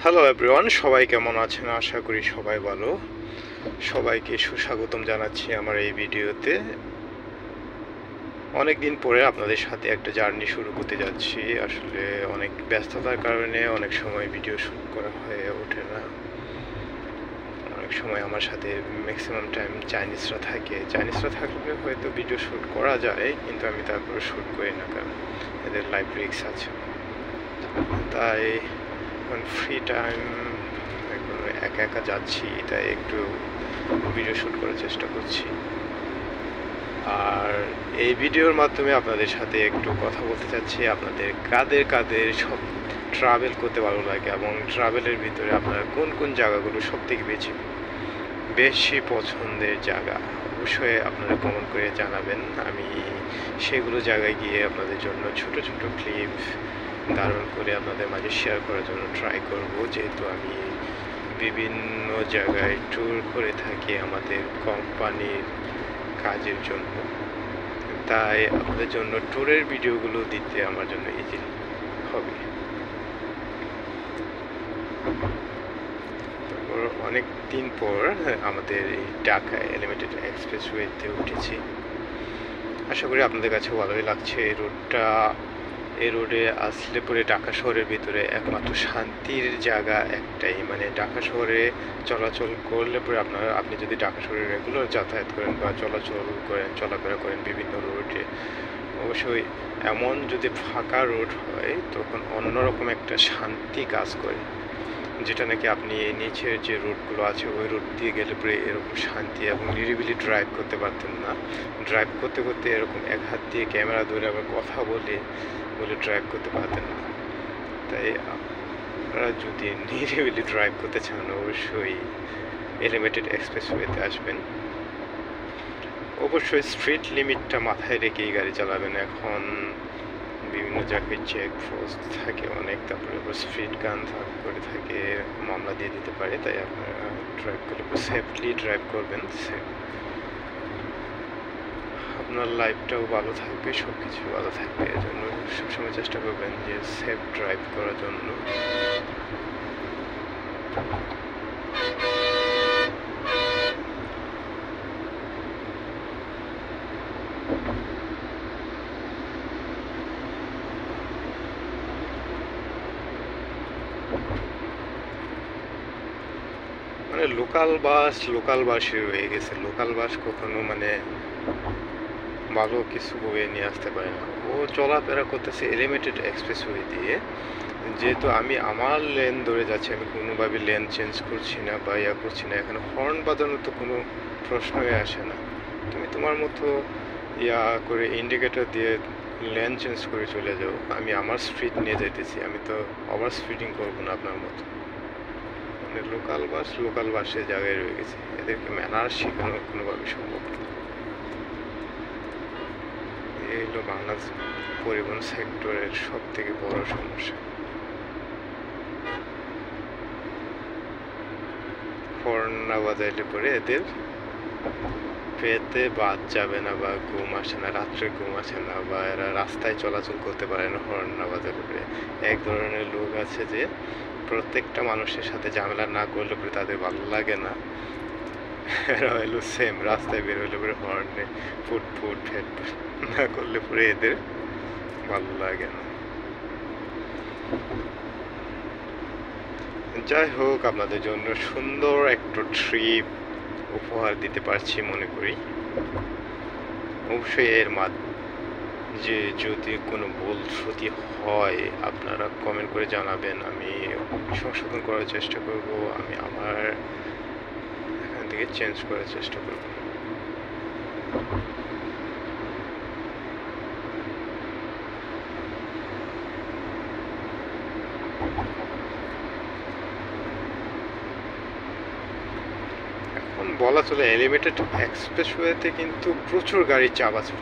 Hello everyone, সবাই কেমন আছেন? আশা করি সবাই ভালো। সবাইকে সুস্বাগতম জানাচ্ছি আমার এই ভিডিওতে। অনেক দিন পরে আপনাদের সাথে একটা জার্নি শুরু করতে যাচ্ছি। আসলে অনেক ব্যস্ততার কারণে অনেক সময় ভিডিও শ্যুট করা হয়ে ওঠে না। অনেক সময় আমার সাথে ম্যাক্সিমাম টাইম চাইনিজরা থাকলে হয়তো ভিডিও শ্যুট করা যায়, কিন্তু আমি তারপরে শ্যুট করি না, কারণ এদের লাইফ রিস্ক আছে। তাই ফ্রি টাইম একা একা যাচ্ছি, তাই একটু ভিডিও শ্যুট করার চেষ্টা করছি। আর এই ভিডিওর মাধ্যমে আপনাদের সাথে একটু কথা বলতে চাচ্ছি, আপনাদের কাদের কাদের সব ট্রাভেল করতে ভালো লাগে এবং ট্রাভেলের ভিতরে আপনারা কোন কোন জায়গাগুলো সবথেকে বেশি পছন্দের জায়গা, অবশ্যই আপনারা কমেন্ট করে জানাবেন। আমি সেগুলো জায়গায় গিয়ে আপনাদের জন্য ছোট ছোট ক্লিপ ধারণ করে আপনাদের মাঝে শেয়ার করার জন্য ট্রাই করব, যেহেতু আমি বিভিন্ন জায়গায় ট্যুর করে থাকি আমাদের কোম্পানির কাজের জন্য। তাই আপনাদের জন্য ট্যুরের ভিডিওগুলো দিতে আমার জন্য ইজি হবে। তারপর অনেক দিন পর আমাদের এই ঢাকা এলিভেটেড এক্সপ্রেসওয়েতে উঠেছি। আশা করি আপনাদের কাছে ভালোই লাগছে। এই রোডে আসলে পরে ঢাকা শহরের ভিতরে একমাত্র শান্তির জায়গা একটাই, মানে ঢাকা শহরে চলাচল করলে পরে আপনি যদি ঢাকা শহরে রেগুলার যাতায়াত করেন বা চলাফেরা করেন বিভিন্ন রোডে, অবশ্যই এমন যদি ফাঁকা রোড হয় তখন অন্যরকম একটা শান্তি কাজ করে, যেটা নাকি আপনি নিচের যে রোডগুলো আছে ওই রোড দিয়ে গেলে পরে এরকম শান্তি এবং নিরিবিলি ড্রাইভ করতে পারতেন না। ড্রাইভ করতে করতে এরকম এক হাত দিয়ে ক্যামেরা ধরে আবার কথা বলে ড্রাইভ করতে পারতেন না। তাই আপনারা যদি নিরিবিলি ড্রাইভ করতে চান অবশ্যই এলিভেটেড এক্সপ্রেসওয়েতে আসবেন। অবশ্যই স্ট্রিট লিমিটটা মাথায় রেখেই গাড়ি চালাবেন। এখন বিভিন্ন জায়গায় চেকপোস্ট থাকে অনেক, তারপরে স্ট্রিট গান করে থাকে, মামলা দিয়ে দিতে পারে। তাই আপনারা ড্রাইভ করলে সেফলি ড্রাইভ করবেন, আপনার লাইফটাও ভালো থাকবে, সব কিছু ভালো থাকবে। এর জন্য সবসময় চেষ্টা করবেন যে সেফ ড্রাইভ করার জন্য। মানে লোকাল বাসই রয়ে গেছে। লোকাল বাস কখনো মানে ভালো কিছু বয়ে নিয়ে আসতে পারে না। ও চলাফেরা করতেছে এলিভেটেড এক্সপ্রেসওয়ে দিয়ে, যেহেতু আমি আমার লেন ধরে যাচ্ছি, আমি কোনোভাবে লেন চেঞ্জ করছি না বা করছি না। এখানে হর্ন বাজানোর তো কোনো প্রশ্নই আসে না। তুমি তোমার মতো করে ইন্ডিকেটর দিয়ে লেন চেঞ্জ করে চলে যাও, আমি আমার স্পিড নিয়ে যাইতেছি, আমি তো ওভার স্পিডিং করবো না আপনার মতো। মানে লোকাল বাসের জায়গায় রয়ে গেছে, এদেরকে ম্যানার শেখানো কোনোভাবে সম্ভব না। এই হলো বাংলাদেশ পরিবহন সেক্টরের সব থেকে বড় সমস্যা। হর্ন না বাজাইলে পরে এদের পেতে বাদ যাবে না বা ঘুম আসে না, রাত্রে ঘুম আসে না, বা এরা রাস্তায় চলাচল করতে পারে না হর্ন না বাজাইলে পরে। এক ধরনের লোক আছে যে প্রত্যেকটা মানুষের সাথে ঝামেলা না করলে পরে তাদের ভালো লাগে না। এরা হইলো সেম, রাস্তায় বের হইলে পরে হর্নে ফুট না করলে পরে এদের ভালো লাগে না। যাই হোক, আপনাদের জন্য সুন্দর একটা ট্রিপ উপহার দিতে পারছি মনে করি। অবশ্যই এর যে যদি কোনো ভুল ত্রুটি হয় আপনারা কমেন্ট করে জানাবেন, আমি সংশোধন করার চেষ্টা করব, আমি আমার এখান থেকে চেঞ্জ করার চেষ্টা করব। বলা চলে এলিভেটেড এক্সপ্রেসওয়েতে কিন্তু প্রচুর গাড়ির চাপ আছে,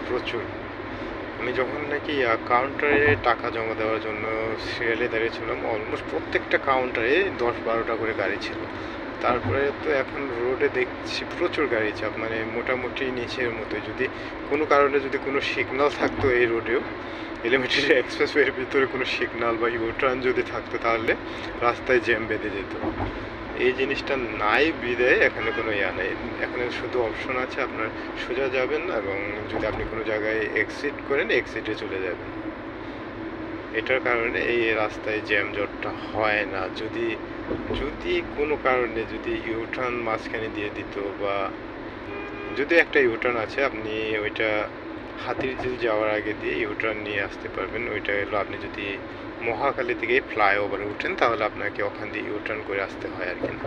প্রচুর। আমি যখন নাকি কাউন্টারে টাকা জমা দেওয়ার জন্য সিরিয়ালে দাঁড়িয়েছিলাম, অলমোস্ট প্রত্যেকটা কাউন্টারে 10-12টা করে গাড়ি ছিল। তারপরে তো এখন রোডে দেখছি প্রচুর গাড়ি চাপ, মানে মোটামুটি নিচের মতোই। যদি কোনো কারণে যদি কোনো সিগন্যাল থাকতো এই রোডেও, এলিভেটেড এক্সপ্রেসওয়ের ভিতরে কোনো সিগন্যাল বা ইউটার্ন যদি থাকতো তাহলে রাস্তায় জ্যাম বেঁধে যেত। এই জিনিসটা নাই বিদায় এখানে কোনো নেই। এখানে শুধু অপশন আছে আপনার সোজা যাবেন এবং যদি আপনি কোনো জায়গায় এক্সিট করেন এক্সিটে চলে যাবেন। এটার কারণে এই রাস্তায় জ্যাম জটটা হয় না। যদি কোনো কারণে যদি ইউটার্ন মাঝখানে দিয়ে দিত বা যদি একটা ইউটার্ন আছে আপনি ওইটা হাতিরঝিল যাওয়ার আগে দিয়ে ইউটার্ন নিয়ে আসতে পারবেন। ওইটা হলো আপনি যদি মহাখালী থেকে ফ্লাইওভারে উঠেন তাহলে আপনাকে ওখান দিয়ে ইউটার্ন করে আসতে হয় আর কি না,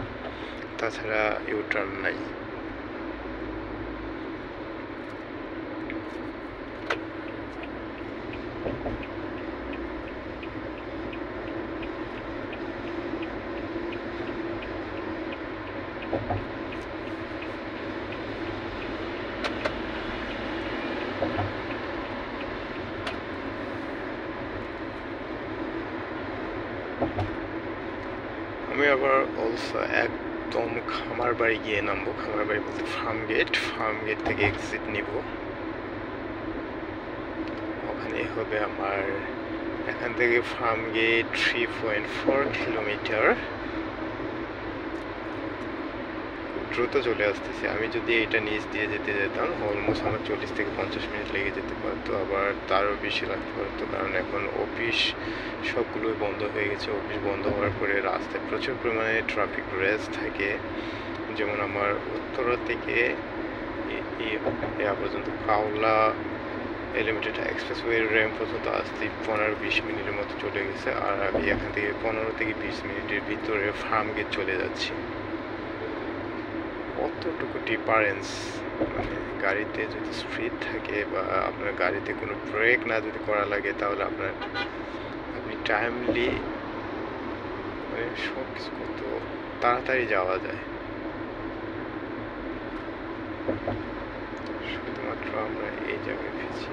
তাছাড়া ইউটার্ন নাই। আমি আবার অলসো একদম খামার বাড়ি গিয়ে নামবো। খামার বাড়ি বলতে ফার্ম গেট থেকে এক্সিট নিব। ওখানে হবে আমার এখান থেকে ফার্ম গেট 3.4 কিলোমিটার। দ্রুত চলে আসতেছি। আমি যদি এটা নিচ দিয়ে যেতে যেতাম অলমোস্ট আমার 40 থেকে 50 মিনিট লেগে যেতে পারতো, আবার তারও বেশি লাগতে পারতো, কারণ এখন অফিস সবগুলোই বন্ধ হয়ে গেছে। অফিস বন্ধ হওয়ার পরে রাস্তায় প্রচুর পরিমাণে ট্রাফিক রেস থাকে। যেমন আমার উত্তরা থেকে পর্যন্ত কাওলা এলিভেটেড এক্সপ্রেসওয়ে র্যাম্প পর্যন্ত আসতে 15-20 মিনিটের মতো চলে গেছে, আর আমি এখান থেকে 15 থেকে 20 মিনিটের ভিতরে ফার্ম গেট চলে যাচ্ছি। কতটুকু ডিফারেন্স! মানে গাড়িতে যদি স্পিড থাকে বা আপনার গাড়িতে কোনো ব্রেক না যদি করা লাগে তাহলে আপনি টাইমলি মানে সব কিছু কত তাড়াতাড়ি যাওয়া যায়। শুধুমাত্র আমরা এই জায়গায় ফেছি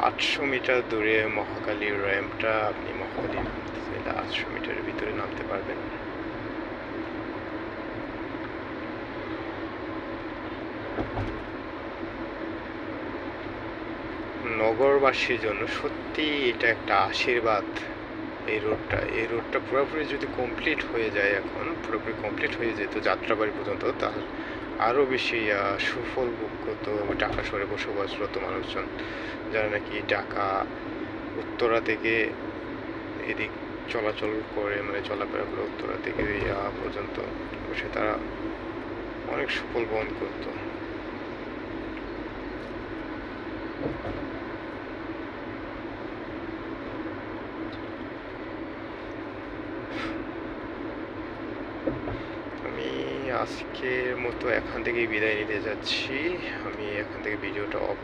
800 মিটার দূরে মহাখালী র্যাম্পটা। আপনি মহাখালী নামতে চাইলে 800 মিটারের ভিতরে নামতে পারবেন। নগরবাসীর জন্য সত্যি এটা একটা আশীর্বাদ। এই রোডটা পুরোপুরি যদি কমপ্লিট হয়ে যায়, এখন পুরোপুরি কমপ্লিট হয়ে যেত যাত্রাবাড়ি পর্যন্ত, তাহলে আরও বেশি সুফল ভোগ করতো ঢাকা শহরে বসবাসরত মানুষজন, যারা নাকি ঢাকা উত্তরা থেকে এদিক চলাচল করে, মানে চলাফেরা করে উত্তরা থেকে পর্যন্ত বসে তারা অনেক সুফল বহন করতো। আমি আজকের মতো এখান থেকেই বিদায় নিতে যাচ্ছি। আমি এখান থেকে ভিডিওটা অফ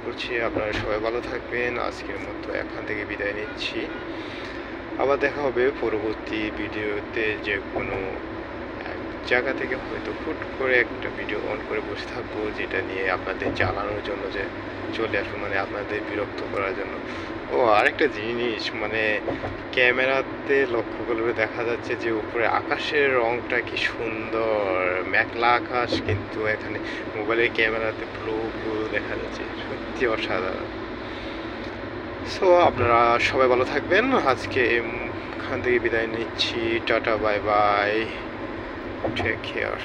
করছি। আপনারা সবাই ভালো থাকবেন। আজকের মতো এখান থেকে বিদায় নিচ্ছি। আবার দেখা হবে পরবর্তী ভিডিওতে। যে কোনো এক জায়গা থেকে হয়তো হুট করে একটা ভিডিও অন করে বসে থাকবো, যেটা নিয়ে আপনাদের জ্বালানোর জন্য যে চলে আসবো, মানে আপনাদের বিরক্ত করার জন্য। ও আরেকটা জিনিস, মানে ক্যামেরাতে লক্ষ্য করলে দেখা যাচ্ছে যে উপরে আকাশের রংটা কি সুন্দর, মেঘলা আকাশ, কিন্তু এখানে মোবাইলের ক্যামেরাতে ব্লু দেখা যাচ্ছে, সত্যি অসাধারণ। সো আপনারা সবাই ভালো থাকবেন। আজকে এখান থেকে বিদায় নিচ্ছি। Tata, bye bye, take care.